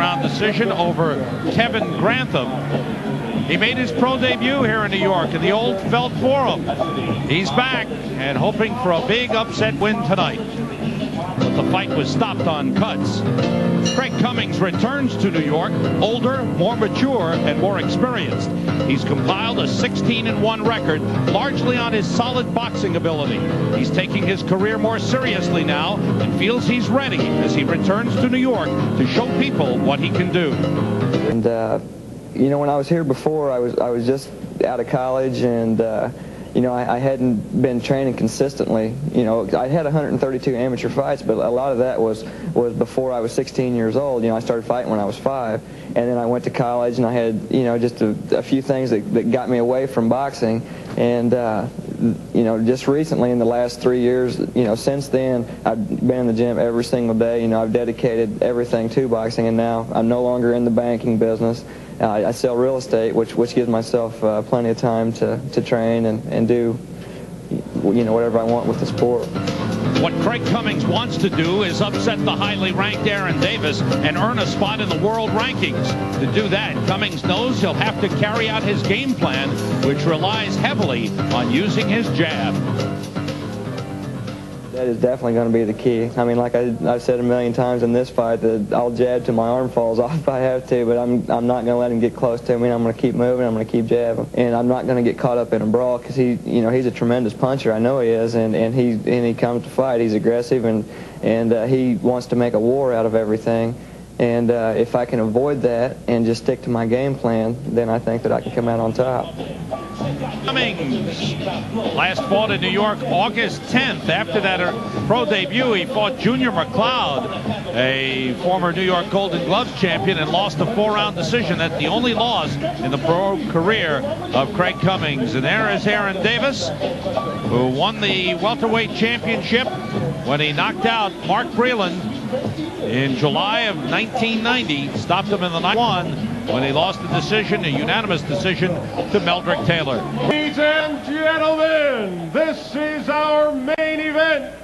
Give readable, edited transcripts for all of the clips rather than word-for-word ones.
Round decision over Kevin Grantham. He made his pro debut here in New York in the old Felt Forum. He's back and hoping for a big upset win tonight. But the fight was stopped on cuts. Craig Cummings returns to New York, older, more mature, and more experienced. He's compiled a 16-1 record, largely on his solid boxing ability. He's taking his career more seriously now and feels he's ready as he returns to New York to show people what he can do. And you know, when I was here before, I was just out of college, and you know, I hadn't been training consistently. You know, I had 132 amateur fights, but a lot of that was before I was 16 years old. You know, I started fighting when I was 5, and then I went to college, and I had, you know, just a few things that got me away from boxing. And you know, just recently in the last 3 years, you know, since then, I've been in the gym every single day. You know, I've dedicated everything to boxing, and now I'm no longer in the banking business. I sell real estate, which gives myself plenty of time to train and do, you know, whatever I want with the sport. What Craig Cummings wants to do is upset the highly ranked Aaron Davis and earn a spot in the world rankings. To do that, Cummings knows he'll have to carry out his game plan, which relies heavily on using his jab. That is definitely going to be the key. I mean, like I've said a million times in this fight, that I'll jab till my arm falls off if I have to, but I'm not going to let him get close to me. I'm going to keep moving. I'm going to keep jabbing, and I'm not going to get caught up in a brawl, because you know, he's a tremendous puncher. I know he is, and he comes to fight. He's aggressive, and he wants to make a war out of everything. And if I can avoid that and just stick to my game plan, then I think that I can come out on top. Cummings last fought in New York August 10th. After that pro debut, he fought Junior McLeod, a former New York Golden Gloves champion, and lost a 4-round decision. That's the only loss in the pro career of Craig Cummings. And there is Aaron Davis, who won the welterweight championship when he knocked out Mark Breland in July of 1990. Stopped him in the 9-1 when he lost the decision, a unanimous decision, to Meldrick Taylor. Ladies and gentlemen, this is our main event.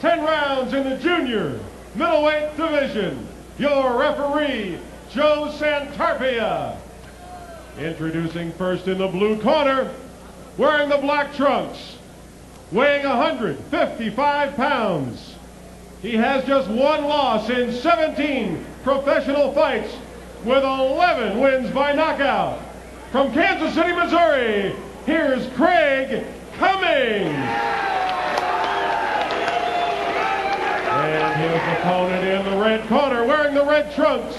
10 rounds in the junior middleweight division. Your referee, Joe Santarpia. Introducing first in the blue corner, wearing the black trunks, weighing 155 pounds. He has just one loss in 17 professional fights, with 11 wins by knockout. From Kansas City, Missouri, here's Craig Cummings. And his opponent in the red corner, wearing the red trunks,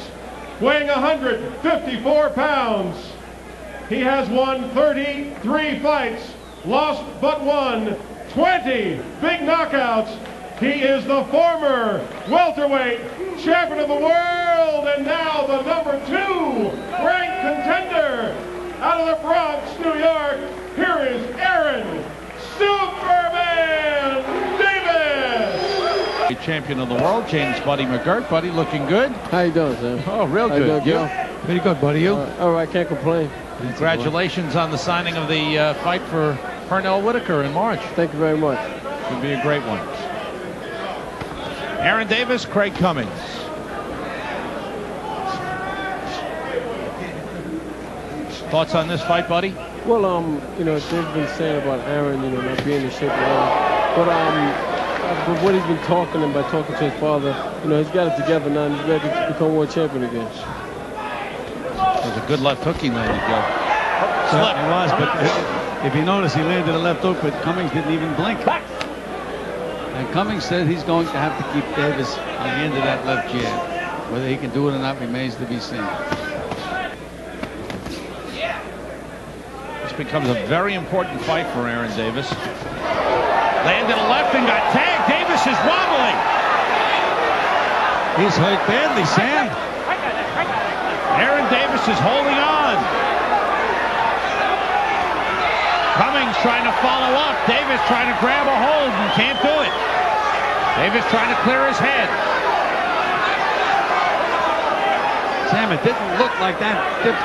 weighing 154 pounds. He has won 33 fights, lost but one, 20 big knockouts. He is the former welterweight champion of the world, and now the #2 ranked contender out of the Bronx, New York. Here is Aaron Superman Davis. Champion of the world, James Buddy McGirt. Buddy, looking good. How you doing, Sam? Oh, real good. You? Pretty good, buddy. You? All right, can't complain. Congratulations on the signing of the fight for Pernell Whitaker in March. Thank you very much. Could be a great one. Aaron Davis, Craig Cummings. Thoughts on this fight, buddy? Well, you know, they've been saying about Aaron, you know, not being in shape at all. But what he's been talking about, talking to his father, you know, he's got it together now, and he's ready to become world champion again. There's a good left hook he landed, Joe. Slip. It was, but if you notice, he landed a left hook, but Cummings didn't even blink. And Cummings said he's going to have to keep Davis on the end of that left jab. Whether he can do it or not remains to be seen. This becomes a very important fight for Aaron Davis. Landed a left and got tagged. Davis is wobbling. He's hurt badly, Sam. Aaron Davis is holding on. Cummings trying to follow up. Davis trying to grab a hold and can't do it. Davis trying to clear his head. Sam, it didn't look like that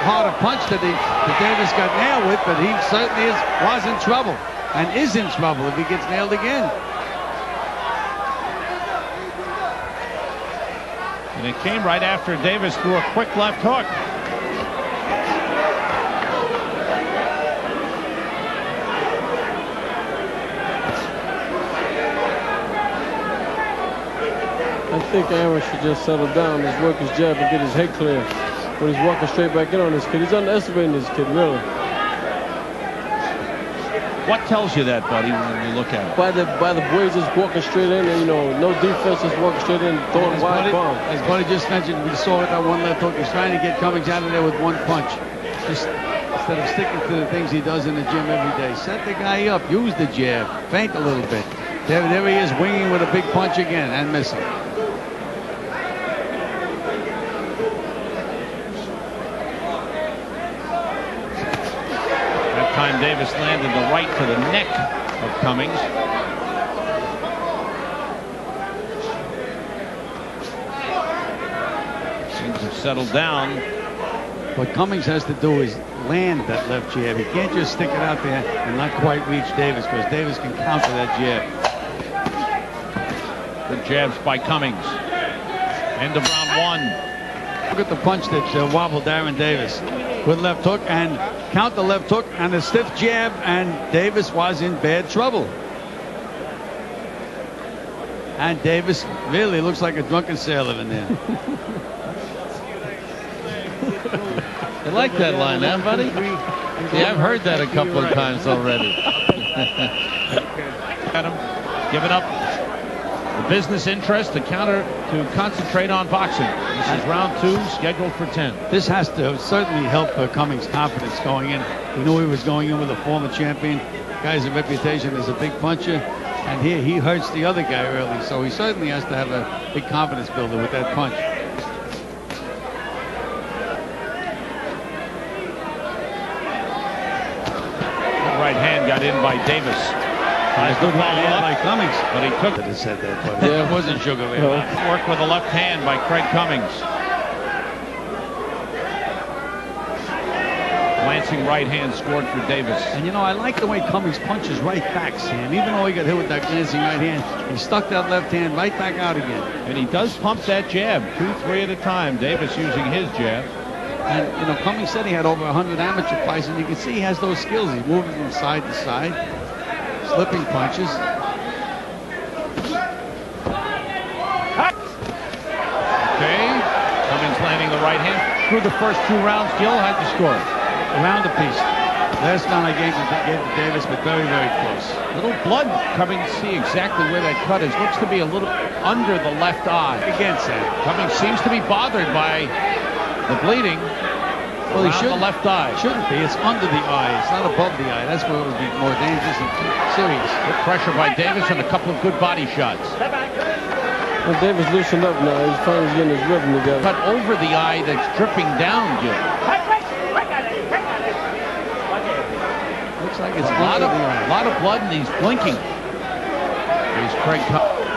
hard a punch that Davis got nailed with, but he certainly was in trouble and is in trouble if he gets nailed again. And it came right after Davis threw a quick left hook. I think Aaron should just settle down, just work his jab and get his head clear. When he's walking straight back in on this kid, he's underestimating this kid, really. What tells you that, buddy, when you look at it? By the way he's just walking straight in, and, you know, no defense, just walking straight in, throwing wide bomb. As Buddy just mentioned, we saw it that one left hook. He's trying to get Cummings out of there with one punch. Just instead of sticking to the things he does in the gym every day. Set the guy up, use the jab, feint a little bit. There he is, winging with a big punch again and missing. Davis landed the right to the neck of Cummings. Seems to have settled down. What Cummings has to do is land that left jab. He can't just stick it out there and not quite reach Davis, because Davis can counter that jab. Good jabs by Cummings. End of round one. Look at the punch that wobbled Aaron Davis. Good left hook and count the left hook and a stiff jab, and Davis was in bad trouble. And Davis really looks like a drunken sailor in there. You like that line, huh, buddy? Yeah, I've heard that a couple of times already. Got him giving up the business interest to concentrate on boxing. This is round two, scheduled for 10. This has to certainly help Cummings' confidence going in. He knew he was going in with a former champion. Guy's a reputation as a big puncher, and here he hurts the other guy early, so he certainly has to have a big confidence builder with that punch. That right hand got in by Davis. Good right hand by Cummings. But he took it. Have said that, but yeah, it wasn't sugar. Worked with a left hand by Craig Cummings. Glancing right hand scored for Davis. And you know, I like the way Cummings punches right back, Sam. Even though he got hit with that glancing right hand, he stuck that left hand right back out again. And he does pump that jab, 2-3 at a time. Davis using his jab. And you know, Cummings said he had over 100 amateur fights, and you can see he has those skills. He's moving from side to side. Slipping punches. Okay. Cummings landing the right hand. Through the first two rounds, Gil had the score. A round apiece. Last round I gave to Davis, but very, very close. Little blood. Cummings see exactly where that cut is. Looks to be a little under the left eye. Again, Sam. Cummings seems to be bothered by the bleeding. Well, he shouldn't. The left eye. Shouldn't be. It's under the eye. It's not above the eye. That's where it would be more dangerous and serious. Good pressure by Davis and a couple of good body shots. Well, Davis loosened up now. He's finally getting his rhythm together. Cut over the eye that's dripping down, Gil. Looks like it's a lot of blood, and he's blinking. Here's Craig Cummings.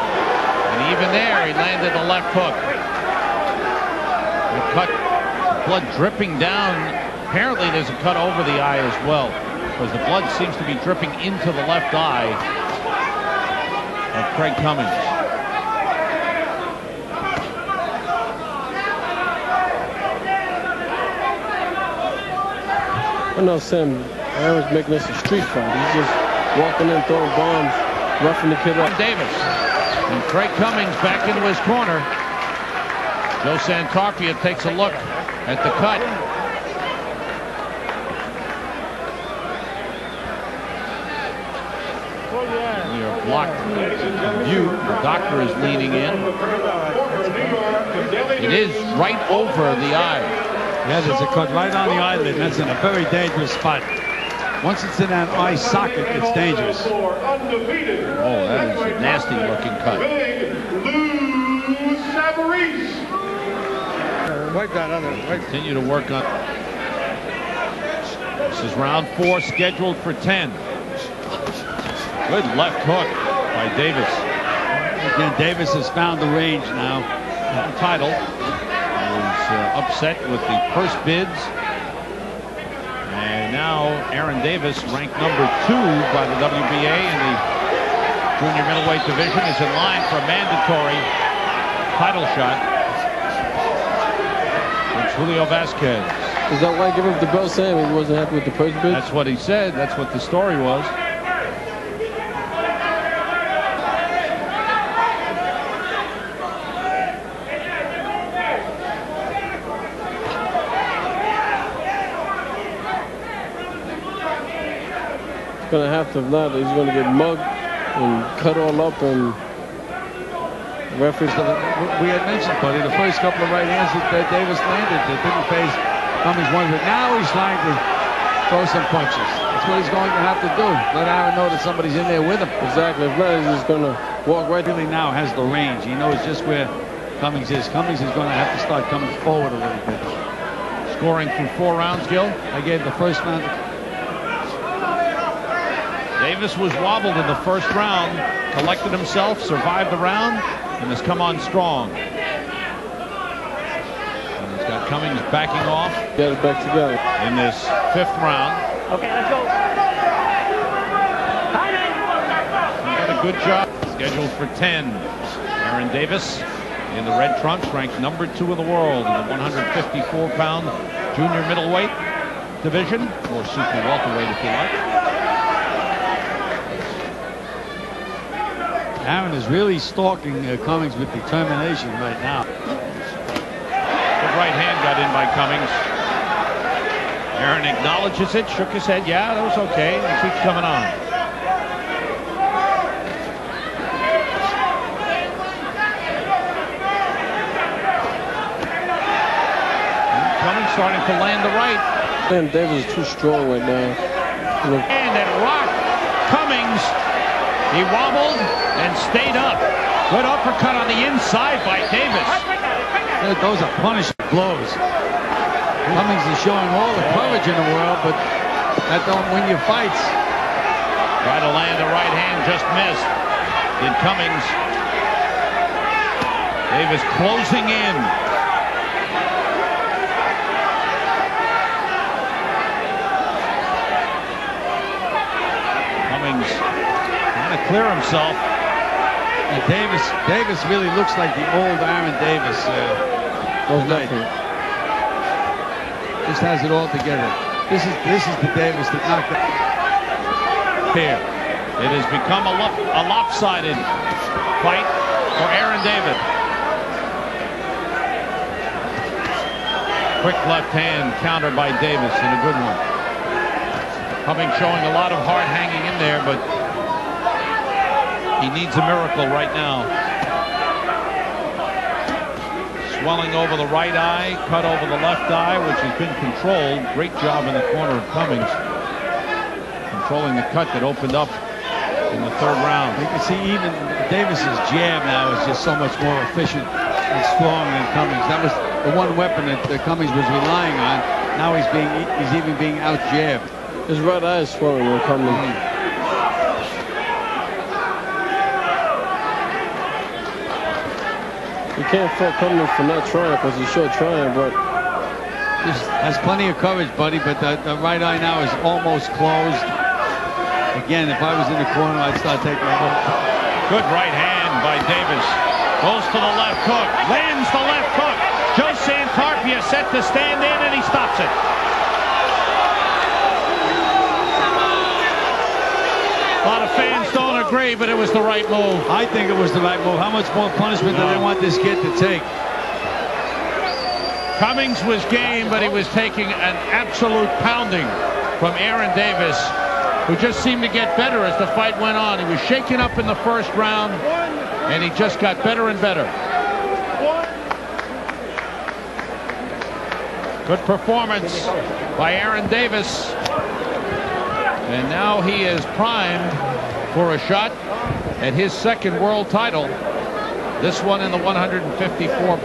And even there, he landed a left hook. The cut. Blood dripping down. Apparently there's a cut over the eye as well, because the blood seems to be dripping into the left eye of Craig Cummings. I know Sam Aaron's making this a street fight. He's just walking in, throwing bombs, roughing the kid up. Davis. And Craig Cummings back into his corner. Joe Santarfia takes a look at the cut. We are blocked view. The doctor is leaning in. It is right over the eye. Yeah, there's a cut right on the eyelid. That's in a very dangerous spot. Once it's in that eye socket, it's dangerous. Oh, that is a nasty looking cut. Wipe that other. Continue to work on. This is round 4, scheduled for 10. Good left hook by Davis. Again, Davis has found the range now. The title was upset with the purse bids. And now Aaron Davis, ranked number 2 by the WBA in the junior middleweight division, is in line for a mandatory title shot. Julio Vasquez. Is that why giving up the belt, saying he wasn't happy with the first bid? That's what he said. That's what the story was. He's going to have to, if not, he's going to get mugged and cut all up, and referees. We had mentioned, buddy, the first couple of right hands that Davis landed that didn't phase Cummings one, but now he's trying to throw some punches. That's what he's going to have to do. Let Aaron know that somebody's in there with him. Exactly. If not, he's just going to walk right. Really now has the range. He knows just where Cummings is. Cummings is going to have to start coming forward a little bit. Scoring through 4 rounds, Gil. I gave the first round. Davis was wobbled in the first round, collected himself, survived the round, and has come on strong. And he's got Cummings backing off. Get it back together In this 5th round. Okay, let's go. He did a good job. Scheduled for 10. Aaron Davis in the red trunks, ranked number 2 in the world in the 154-pound junior middleweight division, or super welterweight if you like. Aaron is really stalking Cummings with determination right now. Good right hand got in by Cummings. Aaron acknowledges it, shook his head. Yeah, that was okay. And keeps coming on. Cummings starting to land the right. And Davis is too strong right now. And it rocked Cummings. He wobbled and stayed up. Good uppercut on the inside by Davis. Those are punishing blows. Cummings is showing all the courage in the world, but that don't win you fights. Tried to land the right hand, just missed. Did Cummings. Davis closing in. Cummings trying to clear himself. And Davis really looks like the old Aaron Davis. Tonight. Just has it all together. This is the Davis that knocked out. Here, it has become a lopsided fight for Aaron Davis. Quick left hand counter by Davis, and a good one. Cummings showing a lot of heart hanging in there, but he needs a miracle right now. Swelling over the right eye, cut over the left eye, which has been controlled. Great job in the corner of Cummings. Controlling the cut that opened up in the 3rd round. You can see even Davis's jab now is just so much more efficient and strong than Cummings. That was the one weapon that Cummings was relying on. Now he's even being out jabbed. His right eye is swelling when Cummings. You can't fault Cummings for not trying, because he's sure trying, but just has plenty of courage, buddy. But the right eye now is almost closed. Again, if I was in the corner, I'd start taking a look. Good right hand by Davis. Goes to the left hook. Lands the left hook. Joe Santarpia set to stand in, and he stops it. A lot of fans don't agree, but it was the right move. I think it was the right move. How much more punishment do they want this kid to take? Cummings was game, but he was taking an absolute pounding from Aaron Davis, who just seemed to get better as the fight went on. He was shaken up in the 1st round, and he just got better and better. Good performance by Aaron Davis. And now he is primed for a shot at his 2nd world title. This one in the 154